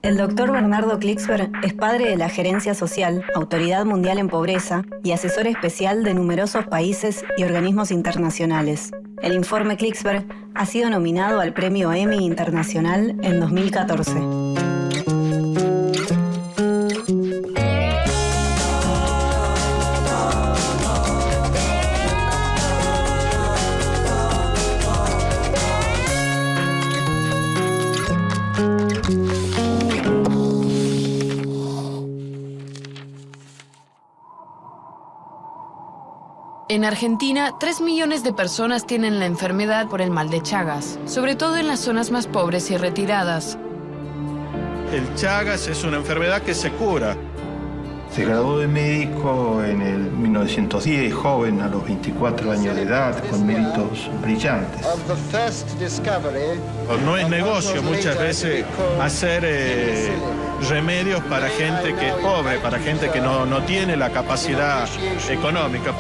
El doctor Bernardo Klicksberg es padre de la Gerencia Social, Autoridad Mundial en Pobreza y asesor especial de numerosos países y organismos internacionales. El informe Klicksberg ha sido nominado al Premio Emmy Internacional en 2014. En Argentina, 3 millones de personas tienen la enfermedad por el mal de Chagas, sobre todo en las zonas más pobres y retiradas. El Chagas es una enfermedad que se cura. Se graduó de médico en el 1910, joven, a los 24 años de edad, con méritos brillantes. No es negocio muchas veces hacer remedios para gente que es pobre, para gente que no tiene la capacidad económica.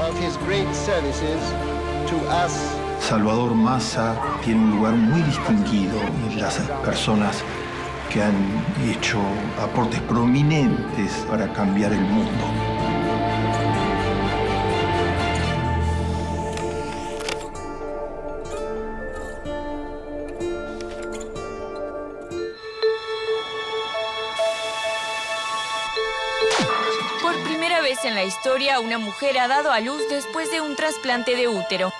Salvador Massa tiene un lugar muy distinguido en las personas que han hecho aportes prominentes para cambiar el mundo. Por primera vez en la historia, una mujer ha dado a luz después de un trasplante de útero.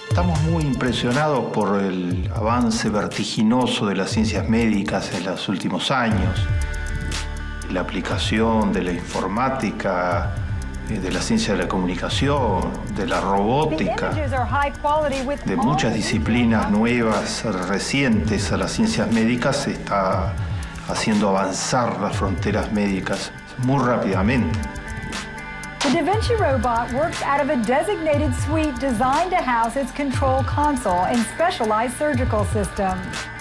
Estamos muy impresionados por el avance vertiginoso de las ciencias médicas en los últimos años. La aplicación de la informática, de la ciencia de la comunicación, de la robótica, de muchas disciplinas nuevas, recientes a las ciencias médicas, se está haciendo avanzar las fronteras médicas muy rápidamente. The Da Vinci robot works out of a designated suite designed to house its control console and specialized surgical system.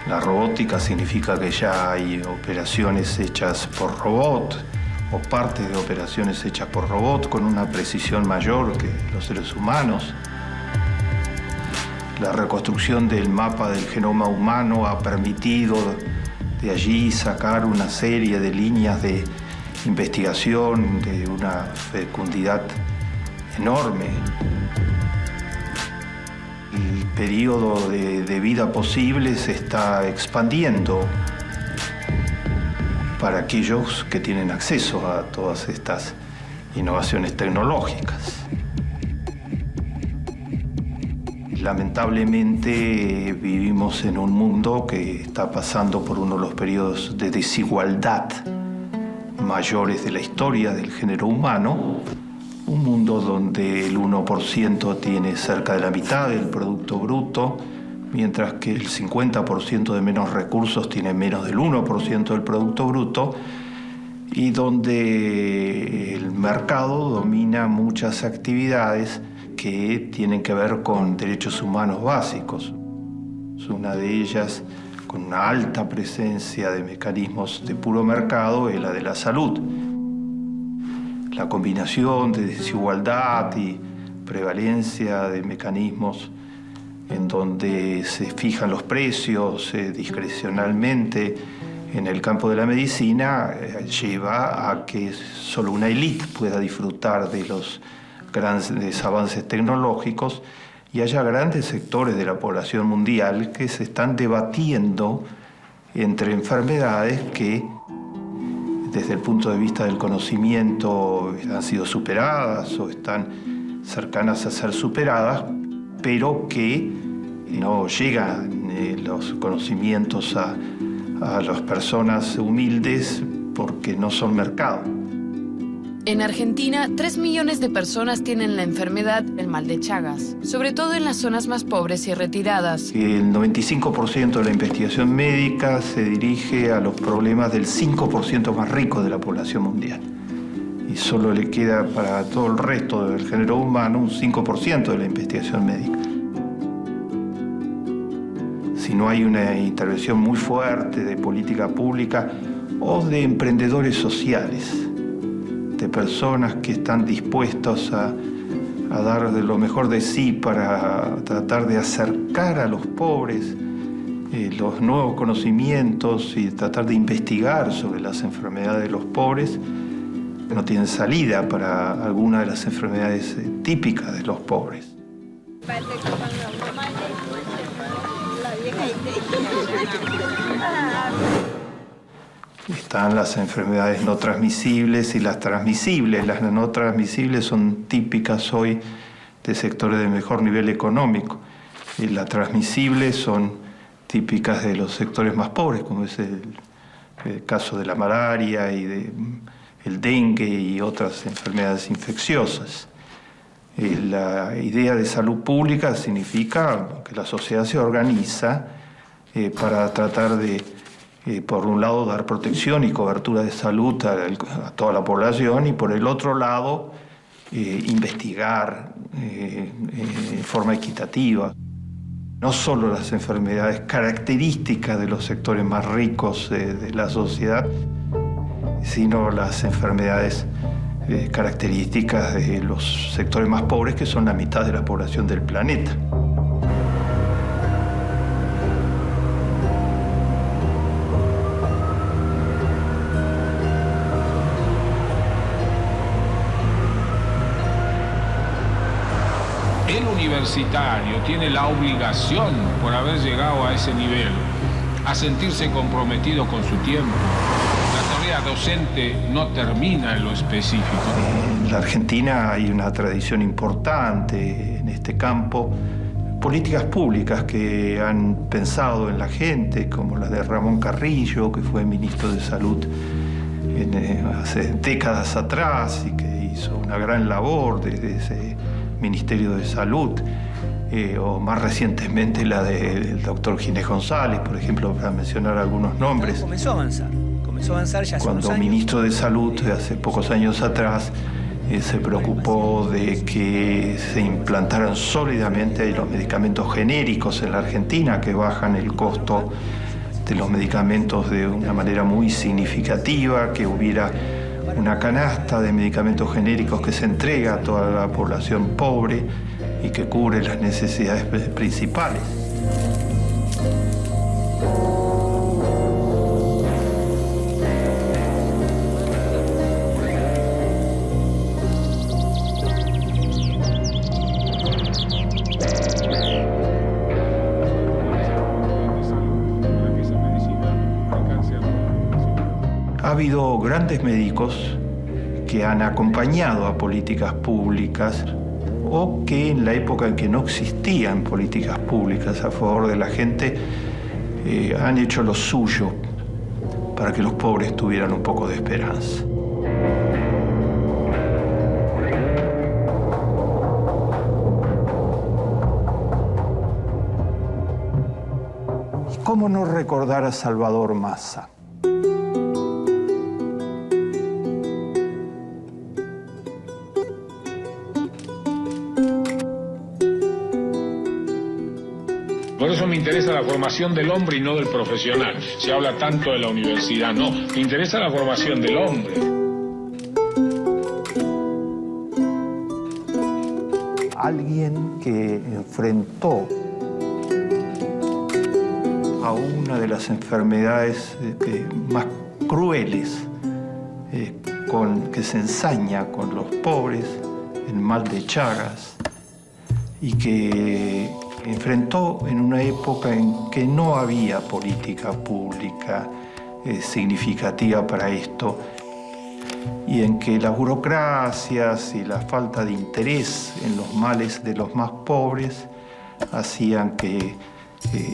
La robótica significa que ya hay operaciones hechas por robot o partes de operaciones hechas por robot con una precisión mayor que los seres humanos. La reconstrucción del mapa del genoma humano ha permitido de allí sacar una serie de líneas de investigación de una fecundidad enorme. El periodo de vida posible se está expandiendo para aquellos que tienen acceso a todas estas innovaciones tecnológicas. Lamentablemente vivimos en un mundo que está pasando por uno de los periodos de desigualdad mayores de la historia del género humano, un mundo donde el 1% tiene cerca de la mitad del Producto Bruto, mientras que el 50% de menos recursos tiene menos del 1% del Producto Bruto, y donde el mercado domina muchas actividades que tienen que ver con derechos humanos básicos. Una de ellas, con una alta presencia de mecanismos de puro mercado, es la de la salud. La combinación de desigualdad y prevalencia de mecanismos en donde se fijan los precios discrecionalmente en el campo de la medicina lleva a que solo una élite pueda disfrutar de los grandes avances tecnológicos y haya grandes sectores de la población mundial que se están debatiendo entre enfermedades que, desde el punto de vista del conocimiento, han sido superadas o están cercanas a ser superadas, pero que no llegan los conocimientos a las personas humildes porque no son mercado. En Argentina, 3 millones de personas tienen la enfermedad del mal de Chagas, sobre todo en las zonas más pobres y retiradas. El 95% de la investigación médica se dirige a los problemas del 5% más rico de la población mundial. Y solo le queda para todo el resto del género humano un 5% de la investigación médica. Si no hay una intervención muy fuerte de política pública o de emprendedores sociales, de personas que están dispuestos a dar de lo mejor de sí para tratar de acercar a los pobres los nuevos conocimientos y tratar de investigar sobre las enfermedades de los pobres no tienen salida para algunas de las enfermedades típicas de los pobres. Están las enfermedades no transmisibles y las transmisibles. Las no transmisibles son típicas hoy de sectores de mejor nivel económico. Y las transmisibles son típicas de los sectores más pobres, como es el caso de la malaria y el dengue y otras enfermedades infecciosas. La idea de salud pública significa que la sociedad se organiza para tratar de, por un lado, dar protección y cobertura de salud a toda la población y, por el otro lado, investigar en forma equitativa. No solo las enfermedades características de los sectores más ricos de la sociedad, sino las enfermedades características de los sectores más pobres, que son la mitad de la población del planeta. El universitario tiene la obligación, por haber llegado a ese nivel, a sentirse comprometido con su tiempo. La tarea docente no termina en lo específico. En la Argentina hay una tradición importante en este campo. Políticas públicas que han pensado en la gente, como la de Ramón Carrillo, que fue ministro de Salud hace décadas atrás y que hizo una gran labor desde ese Ministerio de Salud, o más recientemente la del doctor Ginés González, por ejemplo, para mencionar algunos nombres. Comenzó a avanzar ya hace Cuando unos años. ministro de Salud, hace pocos años atrás, se preocupó de que se implantaran sólidamente los medicamentos genéricos en la Argentina, que bajan el costo de los medicamentos de una manera muy significativa, que hubiera una canasta de medicamentos genéricos que se entrega a toda la población pobre y que cubre las necesidades principales. Ha habido grandes médicos que han acompañado a políticas públicas o que en la época en que no existían políticas públicas a favor de la gente han hecho lo suyo para que los pobres tuvieran un poco de esperanza. ¿Y cómo no recordar a Salvador Massa? Por eso me interesa la formación del hombre y no del profesional. Se habla tanto de la universidad, no. Me interesa la formación del hombre. Alguien que enfrentó a una de las enfermedades más crueles que se ensaña con los pobres, el mal de Chagas, y que enfrentó en una época en que no había política pública significativa para esto, y en que las burocracias y la falta de interés en los males de los más pobres hacían que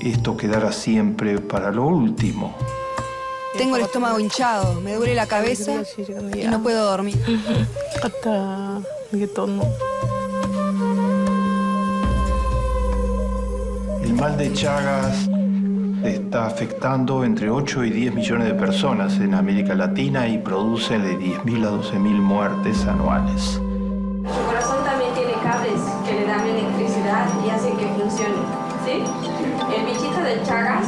esto quedara siempre para lo último. Tengo el estómago hinchado, me duele la cabeza y no puedo dormir. El mal de Chagas está afectando entre 8 y 10 millones de personas en América Latina y produce de 10.000 a 12.000 muertes anuales. Su corazón también tiene cables que le dan electricidad y hacen que funcione, ¿sí? El bichito del Chagas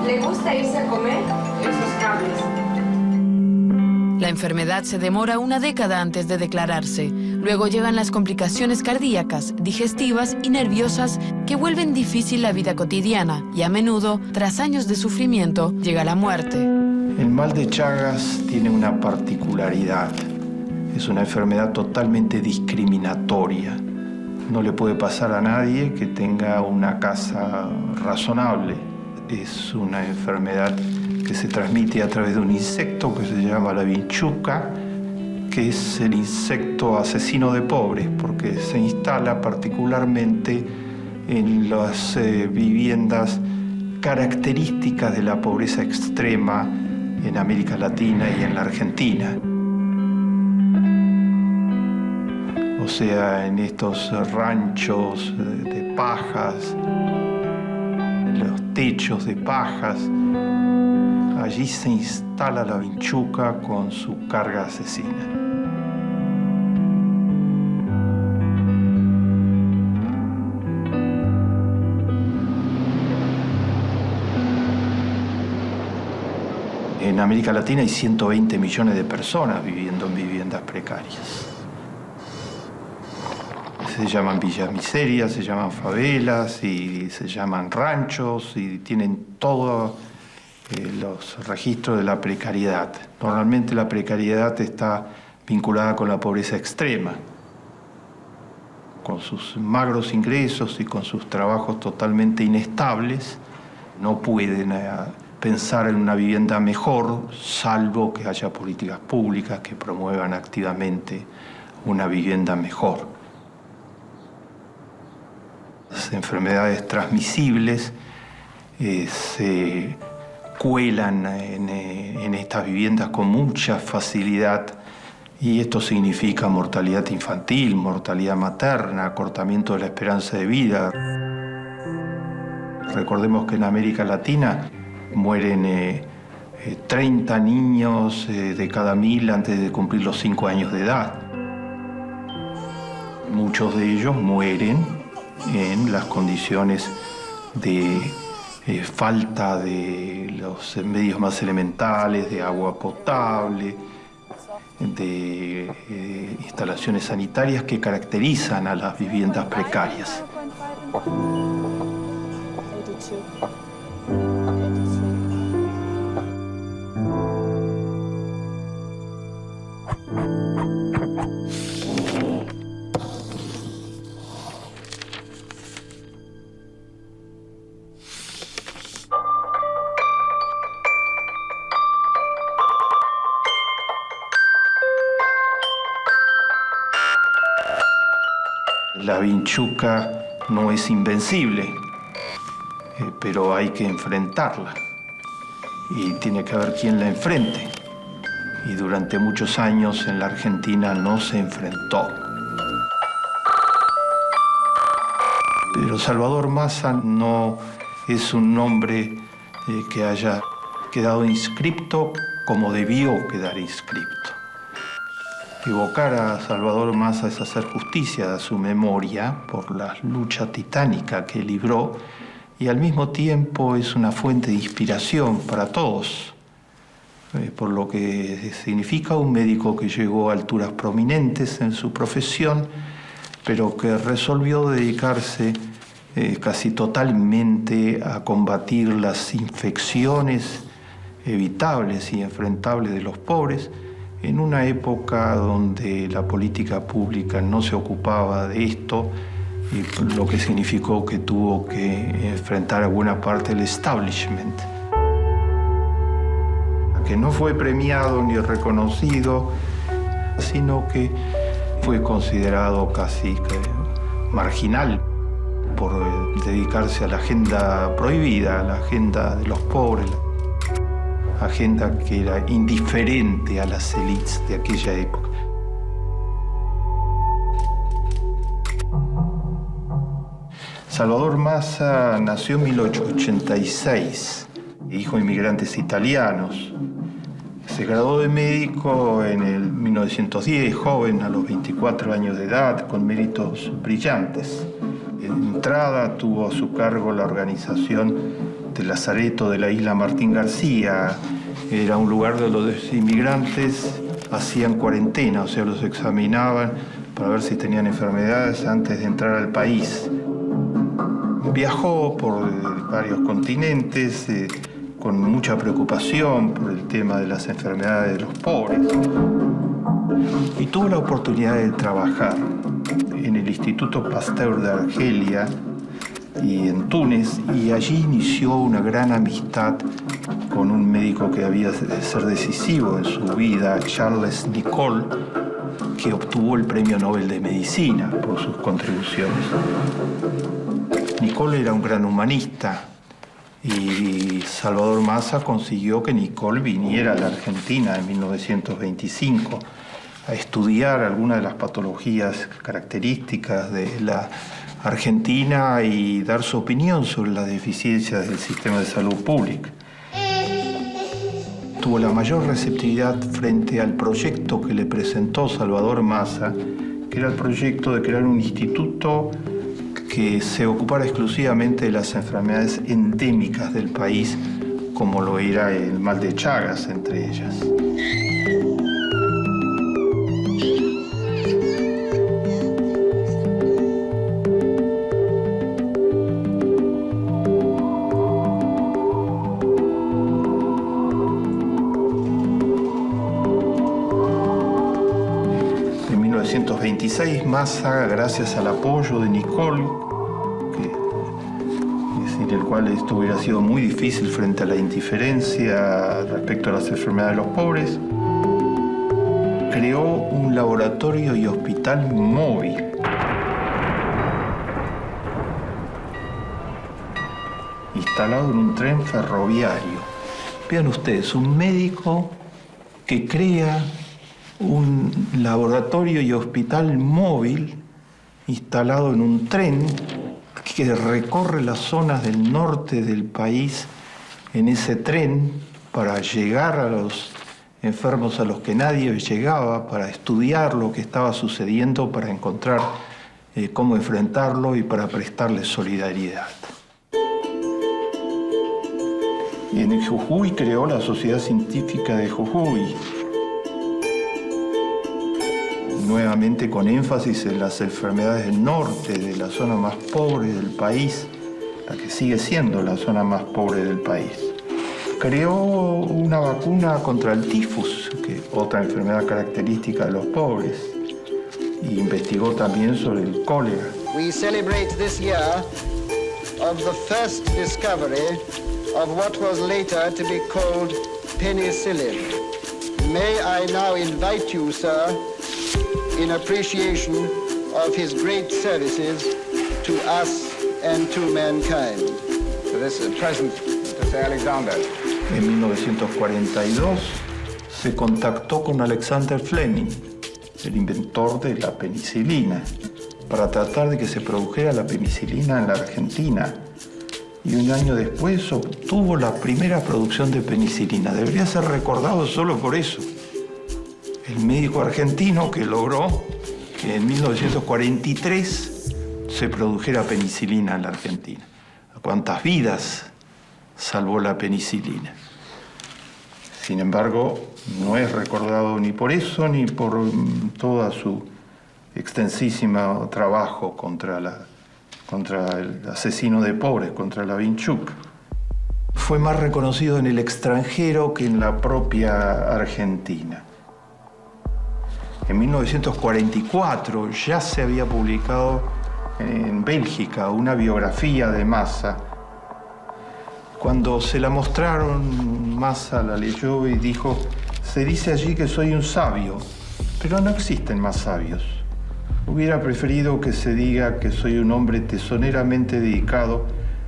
le gusta irse a comer esos cables. La enfermedad se demora una década antes de declararse. Luego llegan las complicaciones cardíacas, digestivas y nerviosas que vuelven difícil la vida cotidiana y a menudo, tras años de sufrimiento, llega la muerte. El mal de Chagas tiene una particularidad. Es una enfermedad totalmente discriminatoria. No le puede pasar a nadie que tenga una casa razonable. Es una enfermedad que se transmite a través de un insecto que se llama la vinchuca, que es el insecto asesino de pobres, porque se instala particularmente en las viviendas características de la pobreza extrema en América Latina y en la Argentina. O sea, en estos ranchos de pajas, los techos de pajas, allí se instala la vinchuca con su carga asesina. En América Latina hay 120 millones de personas viviendo en viviendas precarias. Se llaman villas miserias, se llaman favelas y se llaman ranchos y tienen todos los registros de la precariedad. Normalmente la precariedad está vinculada con la pobreza extrema, con sus magros ingresos y con sus trabajos totalmente inestables. No pueden pensar en una vivienda mejor, salvo que haya políticas públicas que promuevan activamente una vivienda mejor. Las enfermedades transmisibles se cuelan en estas viviendas con mucha facilidad y esto significa mortalidad infantil, mortalidad materna, acortamiento de la esperanza de vida. Recordemos que en América Latina mueren 30 niños de cada 1000 antes de cumplir los 5 años de edad. Muchos de ellos mueren en las condiciones de falta de los medios más elementales, de agua potable, de instalaciones sanitarias que caracterizan a las viviendas precarias. La vinchuca no es invencible, pero hay que enfrentarla y tiene que haber quien la enfrente. Y durante muchos años en la Argentina no se enfrentó. Pero Salvador Massa no es un nombre que haya quedado inscripto como debió quedar inscripto. Evocar a Salvador Massa es hacer justicia a su memoria por la lucha titánica que libró y al mismo tiempo es una fuente de inspiración para todos, por lo que significa un médico que llegó a alturas prominentes en su profesión, pero que resolvió dedicarse casi totalmente a combatir las infecciones evitables y enfrentables de los pobres, en una época donde la política pública no se ocupaba de esto, y lo que significó que tuvo que enfrentar a buena parte del establishment, que no fue premiado ni reconocido, sino que fue considerado casi marginal por dedicarse a la agenda prohibida, a la agenda de los pobres, agenda que era indiferente a las élites de aquella época. Salvador Massa nació en 1886, hijo de inmigrantes italianos. Se graduó de médico en el 1910, joven, a los 24 años de edad, con méritos brillantes. En entrada tuvo a su cargo la organización del lazareto de la isla Martín García. Era un lugar donde los inmigrantes hacían cuarentena, o sea, los examinaban para ver si tenían enfermedades antes de entrar al país. Viajó por varios continentes con mucha preocupación por el tema de las enfermedades de los pobres. Y tuvo la oportunidad de trabajar en el Instituto Pasteur de Argelia y en Túnez, y allí inició una gran amistad con un médico que había de ser decisivo en su vida, Charles Nicolle, que obtuvo el Premio Nobel de Medicina por sus contribuciones. Nicolle era un gran humanista y Salvador Massa consiguió que Nicolle viniera a la Argentina en 1925 a estudiar algunas de las patologías características de la Argentina y dar su opinión sobre las deficiencias del sistema de salud pública. Tuvo la mayor receptividad frente al proyecto que le presentó Salvador Massa, que era el proyecto de crear un instituto que se ocupara exclusivamente de las enfermedades endémicas del país, como lo era el mal de Chagas, entre ellas. En 1926, Massa, gracias al apoyo de Nicolle, sin el cual esto hubiera sido muy difícil frente a la indiferencia respecto a las enfermedades de los pobres, creó un laboratorio y hospital móvil. Instalado en un tren ferroviario. Vean ustedes, un médico que crea un laboratorio y hospital móvil instalado en un tren que recorre las zonas del norte del país en ese tren para llegar a los enfermos a los que nadie llegaba, para estudiar lo que estaba sucediendo, para encontrar cómo enfrentarlo y para prestarles solidaridad. Y en Jujuy creó la Sociedad Científica de Jujuy, nuevamente con énfasis en las enfermedades del norte, de la zona más pobre del país, la que sigue siendo la zona más pobre del país. Creó una vacuna contra el tifus, que es otra enfermedad característica de los pobres, e investigó también sobre el cólera. We celebrate this year of the first discovery of what was later to be called penicillin. May I now invite you, sir, in appreciation of his great services to us and to mankind. To this present, Mr. Alexander. En 1942 se contactó con Alexander Fleming, el inventor de la penicilina, para tratar de que se produjera la penicilina en la Argentina. Y un año después obtuvo la primera producción de penicilina. Debería ser recordado solo por eso. El médico argentino que logró que en 1943 se produjera penicilina en la Argentina. ¿Cuántas vidas salvó la penicilina? Sin embargo, no es recordado ni por eso ni por todo su extensísimo trabajo contra el asesino de pobres, contra Lavinchuk. Fue más reconocido en el extranjero que en la propia Argentina. En 1944 ya se había publicado en Bélgica una biografía de Massa. Cuando se la mostraron, Massa la leyó y dijo: se dice allí que soy un sabio, pero no existen más sabios. Hubiera preferido que se diga que soy un hombre tesoneramente dedicado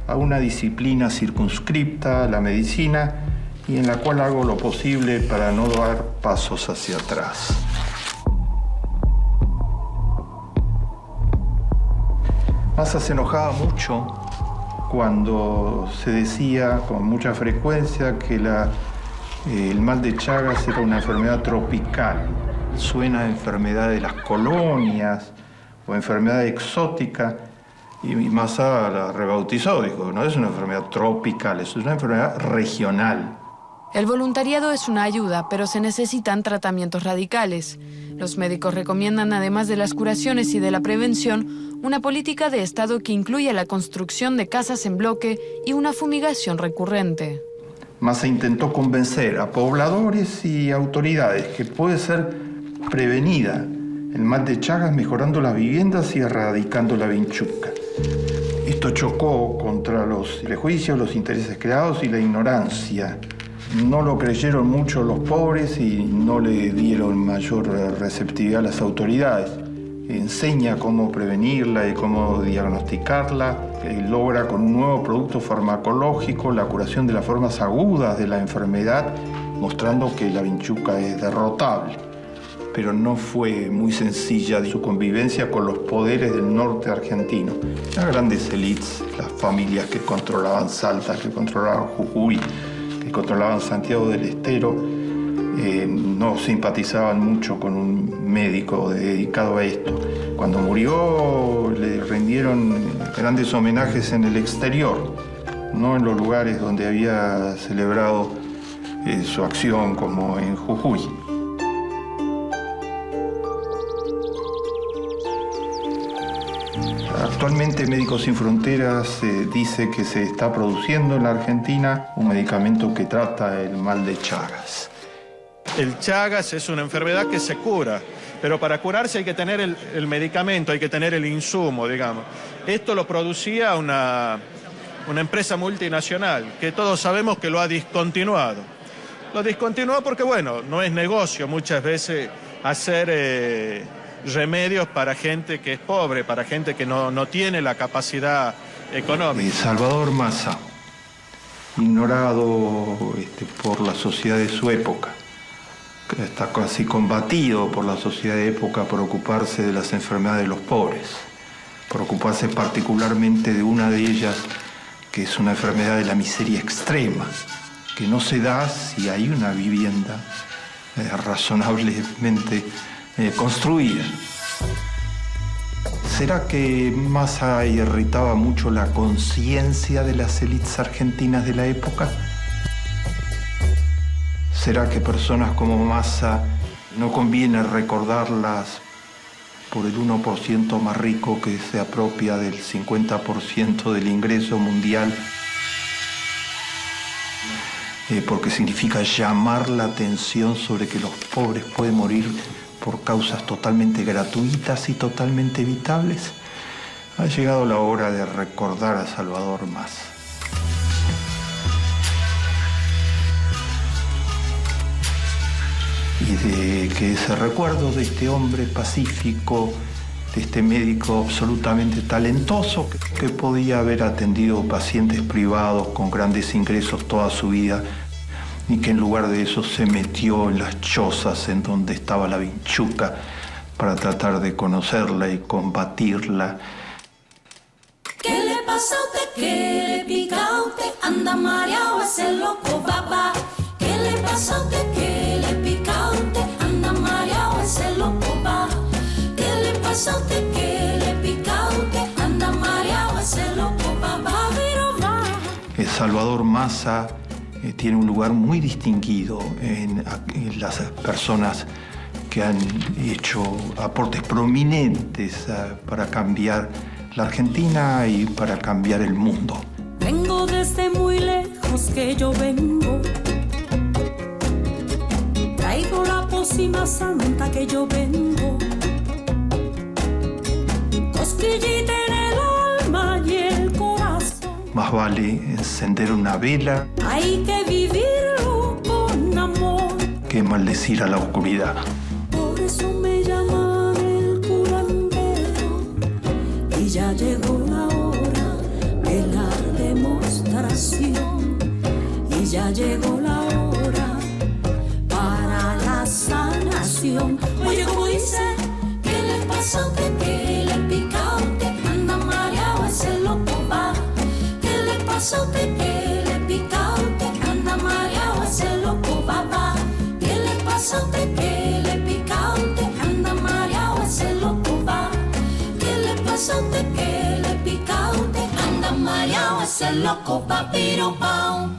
a una disciplina circunscripta, a la medicina, y en la cual hago lo posible para no dar pasos hacia atrás. Massa se enojaba mucho cuando se decía con mucha frecuencia que el mal de Chagas era una enfermedad tropical. Suena a enfermedad de las colonias o enfermedad exótica, y Massa la rebautizó, dijo: no es una enfermedad tropical, es una enfermedad regional. El voluntariado es una ayuda, pero se necesitan tratamientos radicales. Los médicos recomiendan, además de las curaciones y de la prevención, una política de Estado que incluya la construcción de casas en bloque y una fumigación recurrente. Massa intentó convencer a pobladores y autoridades que puede ser prevenida el mal de Chagas mejorando las viviendas y erradicando la vinchuca. Esto chocó contra los prejuicios, los intereses creados y la ignorancia. No lo creyeron mucho los pobres y no le dieron mayor receptividad a las autoridades. Enseña cómo prevenirla y cómo diagnosticarla. Logra con un nuevo producto farmacológico la curación de las formas agudas de la enfermedad, mostrando que la vinchuca es derrotable. Pero no fue muy sencilla su convivencia con los poderes del norte argentino. Las grandes élites, las familias que controlaban Salta, que controlaban Jujuy, que controlaban Santiago del Estero, no simpatizaban mucho con un médico dedicado a esto. Cuando murió le rindieron grandes homenajes en el exterior, no en los lugares donde había celebrado su acción, como en Jujuy. Actualmente Médicos Sin Fronteras dice que se está produciendo en la Argentina un medicamento que trata el mal de Chagas. El Chagas es una enfermedad que se cura, pero para curarse hay que tener el medicamento, hay que tener el insumo, digamos. Esto lo producía una empresa multinacional, que todos sabemos que lo ha discontinuado. Lo discontinuó porque, bueno, no es negocio muchas veces hacer remedios para gente que es pobre, para gente que no tiene la capacidad económica. Salvador Massa, ignorado por la sociedad de su época, que está casi combatido por la sociedad de época por ocuparse de las enfermedades de los pobres, por ocuparse particularmente de una de ellas, que es una enfermedad de la miseria extrema, que no se da si hay una vivienda razonablemente construida. ¿Será que Massa irritaba mucho la conciencia de las élites argentinas de la época? ¿Será que personas como Massa no conviene recordarlas por el 1% más rico que se apropia del 50% del ingreso mundial? Porque significa llamar la atención sobre que los pobres pueden morir por causas totalmente gratuitas y totalmente evitables. Ha llegado la hora de recordar a Salvador Massa. Y de que ese recuerdo de este hombre pacífico, de este médico absolutamente talentoso, que podía haber atendido pacientes privados con grandes ingresos toda su vida, y que en lugar de eso se metió en las chozas en donde estaba la vinchuca para tratar de conocerla y combatirla. ¿Qué le pasa a usted? ¿Qué le pica a usted? Anda mareado ese loco babá. ¿Qué le pasa a usted? ¿Qué le pica a usted? Anda mareado ese loco babá. ¿Qué le pasa a usted? ¿Qué le pica a usted? Anda mareado ese loco babá. Salvador Massa tiene un lugar muy distinguido en las personas que han hecho aportes prominentes para cambiar la Argentina y para cambiar el mundo. Vengo desde muy lejos que yo vengo. Traigo la pócima santa que yo vengo. Cosquillita en el alma y el corazón. Más vale encender una vela. Hay que vivirlo con amor. Que maldecir a la oscuridad. Por eso me llaman el curandero. Y ya llegó la hora de la demostración. Y ya llegó la hora para la sanación. Oye, como dice, ¿qué le pasa a usted? ¿Qué le pica a usted? Anda mareado ese loco va. ¿Qué le pasa a usted? ¿Qué le pica a usted? Anda mareado ese loco va. ¿Qué le pasa a usted? ¿Qué le pica a usted? Anda mareado ese loco va. ¿Qué le pasa a usted? ¿Qué le pica a usted? Anda mareado ese loco va, piro pao.